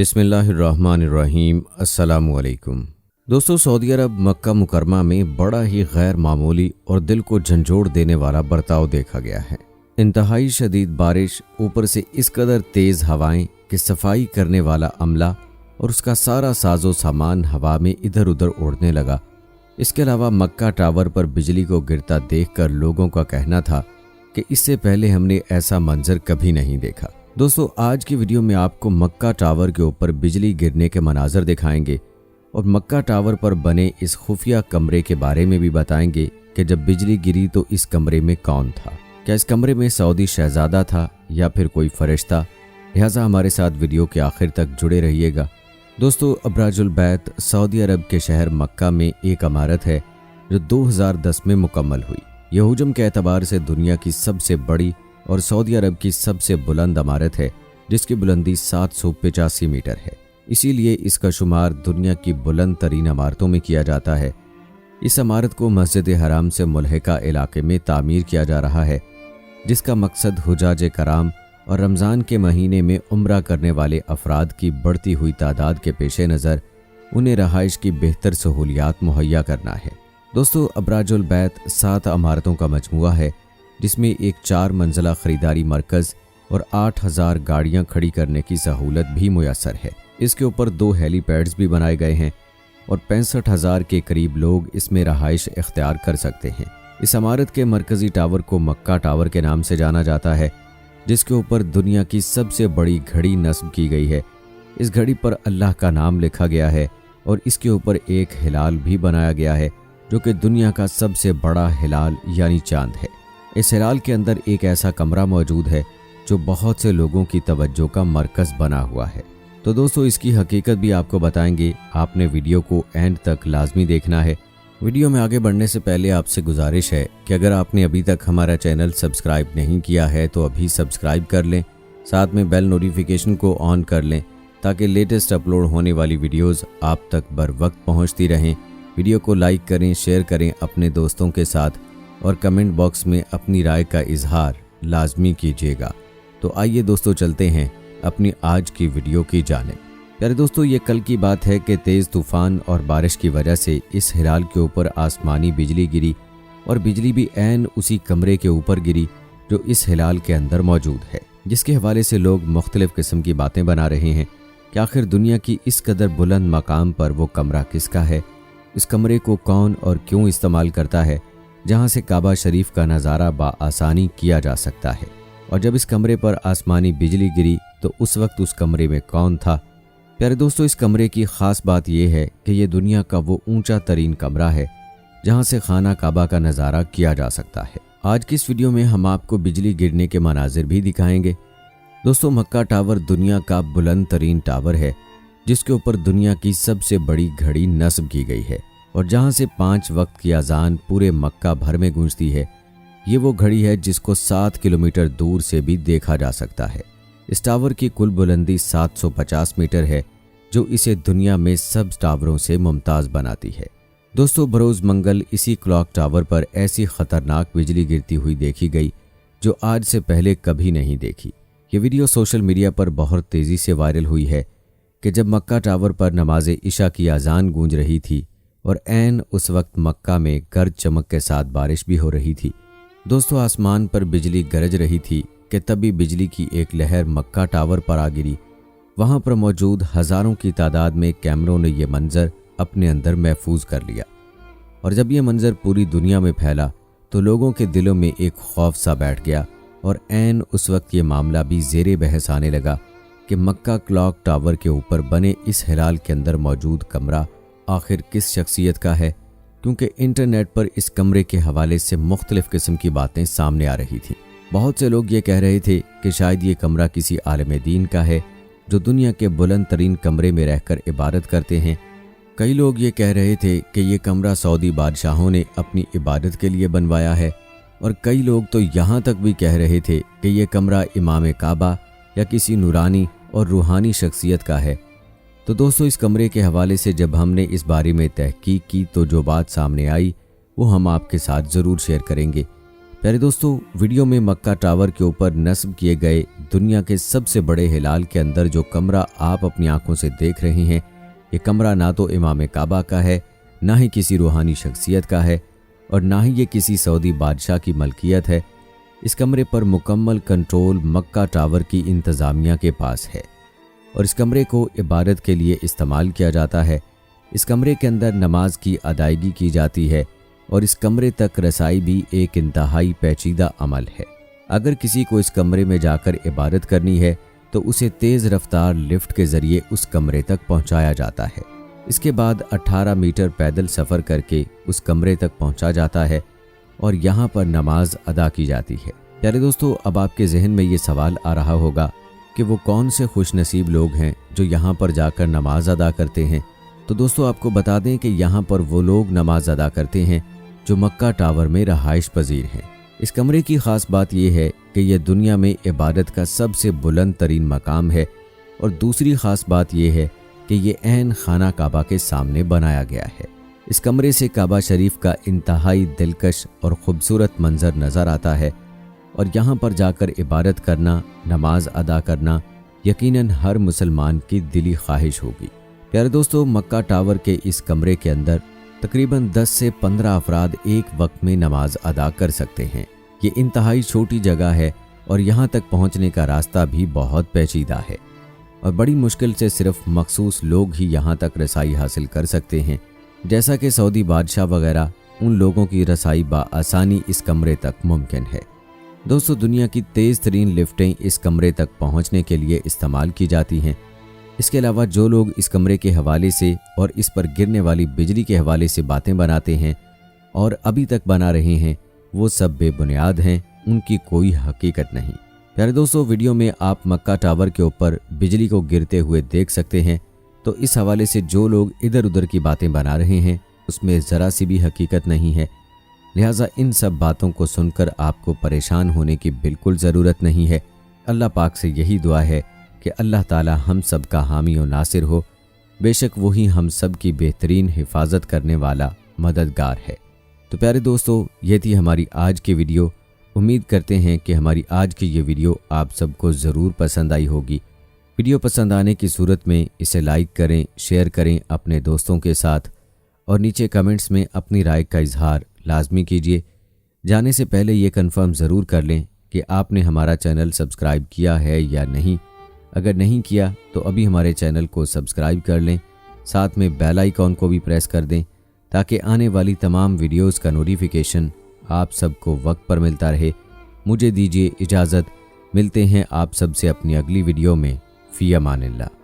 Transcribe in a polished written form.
बिस्मिल्लाहिर्रहमानिर्रहीम। अस्सलामु अलैकुम। दोस्तों, सऊदी अरब मक्का मुकरमा में बड़ा ही गैर मामूली और दिल को झंझोड़ देने वाला बर्ताव देखा गया है। इंतहाई शदीद बारिश, ऊपर से इस कदर तेज़ हवाएं कि सफाई करने वाला अमला और उसका सारा साजो सामान हवा में इधर उधर उड़ने लगा। इसके अलावा मक्का टावर पर बिजली को गिरता देखकर लोगों का कहना था कि इससे पहले हमने ऐसा मंजर कभी नहीं देखा। दोस्तों, आज की वीडियो में आपको मक्का टावर के ऊपर बिजली गिरने के मनाजर दिखाएंगे और मक्का टावर पर बने इस खुफिया कमरे के बारे में भी बताएंगे कि जब बिजली गिरी तो इस कमरे में कौन था। क्या इस कमरे में सऊदी शहजादा था या फिर कोई फरिश्ता? लिहाजा हमारे साथ वीडियो के आखिर तक जुड़े रहिएगा। दोस्तों, अबराजुल बैत सऊदी अरब के शहर मक्का में एक इमारत है जो 2010 में मुकम्मल हुई। यह हुजम के एतबार से दुनिया की सबसे बड़ी और सऊदी अरब की सबसे बुलंद इमारत है, जिसकी बुलंदी 785 मीटर है। इसीलिए इसका शुमार दुनिया की बुलंद तरीन इमारतों में किया जाता है। इस इमारत को मस्जिद हराम से मुल्हिका इलाके में तामीर किया जा रहा है, जिसका मकसद हुजाज कराम और रमज़ान के महीने में उम्रा करने वाले अफराद की बढ़ती हुई तादाद के पेश नज़र उन्हें रहाइश की बेहतर सहूलियात मुहैया करना है। दोस्तों, अबराजुल बैत 7 इमारतों का मजमूआ है, जिसमें एक 4 मंजिला ख़रीदारी मरकज़ और 8000 गाड़ियां खड़ी करने की सहूलत भी मुयस्सर है। इसके ऊपर 2 हेलीपैड्स भी बनाए गए हैं और 65,000 के करीब लोग इसमें रहाइश इख्तियार कर सकते हैं। इस इमारत के मरकज़ी टावर को मक्का टावर के नाम से जाना जाता है, जिसके ऊपर दुनिया की सबसे बड़ी घड़ी नस्ब की गई है। इस घड़ी पर अल्लाह का नाम लिखा गया है और इसके ऊपर एक हिलाल भी बनाया गया है, जो कि दुनिया का सबसे बड़ा हिलाल यानी चांद है। इस हिलाल के अंदर एक ऐसा कमरा मौजूद है जो बहुत से लोगों की तवज्जो का मरकज़ बना हुआ है। तो दोस्तों, इसकी हकीकत भी आपको बताएंगे। आपने वीडियो को एंड तक लाजमी देखना है। वीडियो में आगे बढ़ने से पहले आपसे गुजारिश है कि अगर आपने अभी तक हमारा चैनल सब्सक्राइब नहीं किया है तो अभी सब्सक्राइब कर लें, साथ में बेल नोटिफिकेशन को ऑन कर लें ताकि लेटेस्ट अपलोड होने वाली वीडियोज़ आप तक बर वक्त पहुँचती रहें। वीडियो को लाइक करें, शेयर करें अपने दोस्तों के साथ और कमेंट बॉक्स में अपनी राय का इजहार लाजमी कीजिएगा। तो आइए दोस्तों, चलते हैं अपनी आज की वीडियो की जानिब। प्यारे दोस्तों, ये कल की बात है कि तेज़ तूफ़ान और बारिश की वजह से इस हिलाल के ऊपर आसमानी बिजली गिरी और बिजली भी ऐन उसी कमरे के ऊपर गिरी जो इस हिलाल के अंदर मौजूद है, जिसके हवाले से लोग मुख्तलिफ़ किस्म की बातें बना रहे हैं कि आखिर दुनिया की इस कदर बुलंद मकाम पर वो कमरा किसका है, इस कमरे को कौन और क्यों इस्तेमाल करता है, जहां से काबा शरीफ का नज़ारा बाआसानी किया जा सकता है। और जब इस कमरे पर आसमानी बिजली गिरी तो उस वक्त उस कमरे में कौन था? प्यारे दोस्तों, इस कमरे की ख़ास बात यह है कि यह दुनिया का वो ऊंचा तरीन कमरा है जहां से खाना काबा का नज़ारा किया जा सकता है। आज की इस वीडियो में हम आपको बिजली गिरने के मनाजिर भी दिखाएंगे। दोस्तों, मक्का टावर दुनिया का बुलंद तरीन टावर है, जिसके ऊपर दुनिया की सबसे बड़ी घड़ी नस्ब की गई है और जहां से 5 वक्त की अजान पूरे मक्का भर में गूंजती है। ये वो घड़ी है जिसको 7 किलोमीटर दूर से भी देखा जा सकता है। इस टावर की कुल बुलंदी 750 मीटर है, जो इसे दुनिया में सब टावरों से मुमताज़ बनाती है। दोस्तों, बरोज़ मंगल इसी क्लॉक टावर पर ऐसी ख़तरनाक बिजली गिरती हुई देखी गई जो आज से पहले कभी नहीं देखी। ये वीडियो सोशल मीडिया पर बहुत तेज़ी से वायरल हुई है कि जब मक्का टावर पर नमाज इशा की अजान गूंज रही थी और ऐन उस वक्त मक्का में गरज चमक के साथ बारिश भी हो रही थी। दोस्तों, आसमान पर बिजली गरज रही थी कि तभी बिजली की एक लहर मक्का टावर पर आ गिरी। वहां पर मौजूद हज़ारों की तादाद में कैमरों ने यह मंजर अपने अंदर महफूज कर लिया और जब यह मंजर पूरी दुनिया में फैला तो लोगों के दिलों में एक खौफ सा बैठ गया और ऐन उस वक्त ये मामला भी ज़ेरे बहस आने लगा कि मक्का क्लॉक टावर के ऊपर बने इस हिलाल के अंदर मौजूद कमरा आखिर किस शख्सियत का है, क्योंकि इंटरनेट पर इस कमरे के हवाले से मुख्तलिफ़ किस्म की बातें सामने आ रही थीं। बहुत से लोग ये कह रहे थे कि शायद ये कमरा किसी आलिम दीन का है जो दुनिया के बुलंद तरीन कमरे में रहकर इबादत करते हैं। कई लोग ये कह रहे थे कि ये कमरा सऊदी बादशाहों ने अपनी इबादत के लिए बनवाया है और कई लोग तो यहाँ तक भी कह रहे थे कि ये कमरा इमाम काबा या किसी नूरानी और रूहानी शख्सियत का है। तो दोस्तों, इस कमरे के हवाले से जब हमने इस बारे में तहकीक की तो जो बात सामने आई वो हम आपके साथ ज़रूर शेयर करेंगे। प्यारे दोस्तों, वीडियो में मक्का टावर के ऊपर नस्ब किए गए दुनिया के सबसे बड़े हिलाल के अंदर जो कमरा आप अपनी आंखों से देख रहे हैं, ये कमरा ना तो इमाम काबा का है, ना ही किसी रूहानी शख्सियत का है और ना ही ये किसी सऊदी बादशाह की मलकियत है। इस कमरे पर मुकम्मल कंट्रोल मक्का टावर की इंतज़ामिया के पास है और इस कमरे को इबादत के लिए इस्तेमाल किया जाता है। इस कमरे के अंदर नमाज की अदायगी की जाती है और इस कमरे तक रसाई भी एक इंतहाई पेचीदा अमल है। अगर किसी को इस कमरे में जाकर इबादत करनी है तो उसे तेज़ रफ्तार लिफ्ट के ज़रिए उस कमरे तक पहुंचाया जाता है। इसके बाद 18 मीटर पैदल सफ़र करके उस कमरे तक पहुंचा जाता है और यहाँ पर नमाज अदा की जाती है। प्यारे दोस्तों, अब आपके जहन में ये सवाल आ रहा होगा कि वो कौन से खुशनसीब लोग हैं जो यहाँ पर जाकर नमाज अदा करते हैं। तो दोस्तों, आपको बता दें कि यहाँ पर वो लोग नमाज अदा करते हैं जो मक्का टावर में रहाइश पजीर हैं। इस कमरे की ख़ास बात यह है कि यह दुनिया में इबादत का सबसे बुलंद तरीन मकाम है और दूसरी ख़ास बात यह है कि ये ऐन खाना काबा के सामने बनाया गया है। इस कमरे से काबा शरीफ का इंतहाई दिलकश और ख़ूबसूरत मंजर नज़र आता है और यहाँ पर जाकर इबादत करना, नमाज अदा करना यकीनन हर मुसलमान की दिली ख्वाहिश होगी। प्यारे दोस्तों, मक्का टावर के इस कमरे के अंदर तकरीबन 10 से 15 अफराद एक वक्त में नमाज अदा कर सकते हैं। ये इंतहाई छोटी जगह है और यहाँ तक पहुँचने का रास्ता भी बहुत पेचीदा है और बड़ी मुश्किल से सिर्फ मखसूस लोग ही यहाँ तक रसाई हासिल कर सकते हैं। जैसा कि सऊदी बादशाह वगैरह, उन लोगों की रसाई बआसानी इस कमरे तक मुमकिन है। दोस्तों, दुनिया की तेज़ तरीन लिफ्टें इस कमरे तक पहुँचने के लिए इस्तेमाल की जाती हैं। इसके अलावा जो लोग इस कमरे के हवाले से और इस पर गिरने वाली बिजली के हवाले से बातें बनाते हैं और अभी तक बना रहे हैं, वो सब बेबुनियाद हैं, उनकी कोई हकीकत नहीं। प्यारे दोस्तों, वीडियो में आप मक्का टावर के ऊपर बिजली को गिरते हुए देख सकते हैं। तो इस हवाले से जो लोग इधर उधर की बातें बना रहे हैं उसमें ज़रा सी भी हकीकत नहीं है। लिहाजा इन सब बातों को सुनकर आपको परेशान होने की बिल्कुल ज़रूरत नहीं है। अल्लाह पाक से यही दुआ है कि अल्लाह ताला हम सब का हामी और नासिर हो। बेशक वही हम सब की बेहतरीन हिफाजत करने वाला मददगार है। तो प्यारे दोस्तों, ये थी हमारी आज की वीडियो। उम्मीद करते हैं कि हमारी आज की ये वीडियो आप सबको ज़रूर पसंद आई होगी। वीडियो पसंद आने की सूरत में इसे लाइक करें, शेयर करें अपने दोस्तों के साथ और नीचे कमेंट्स में अपनी राय का इजहार लाजमी कीजिए। जाने से पहले ये कंफर्म ज़रूर कर लें कि आपने हमारा चैनल सब्सक्राइब किया है या नहीं। अगर नहीं किया तो अभी हमारे चैनल को सब्सक्राइब कर लें, साथ में बेल आइकॉन को भी प्रेस कर दें ताकि आने वाली तमाम वीडियोस का नोटिफिकेशन आप सबको वक्त पर मिलता रहे। मुझे दीजिए इजाज़त, मिलते हैं आप सबसे अपनी अगली वीडियो में। फ़ी अमानिल्लाह।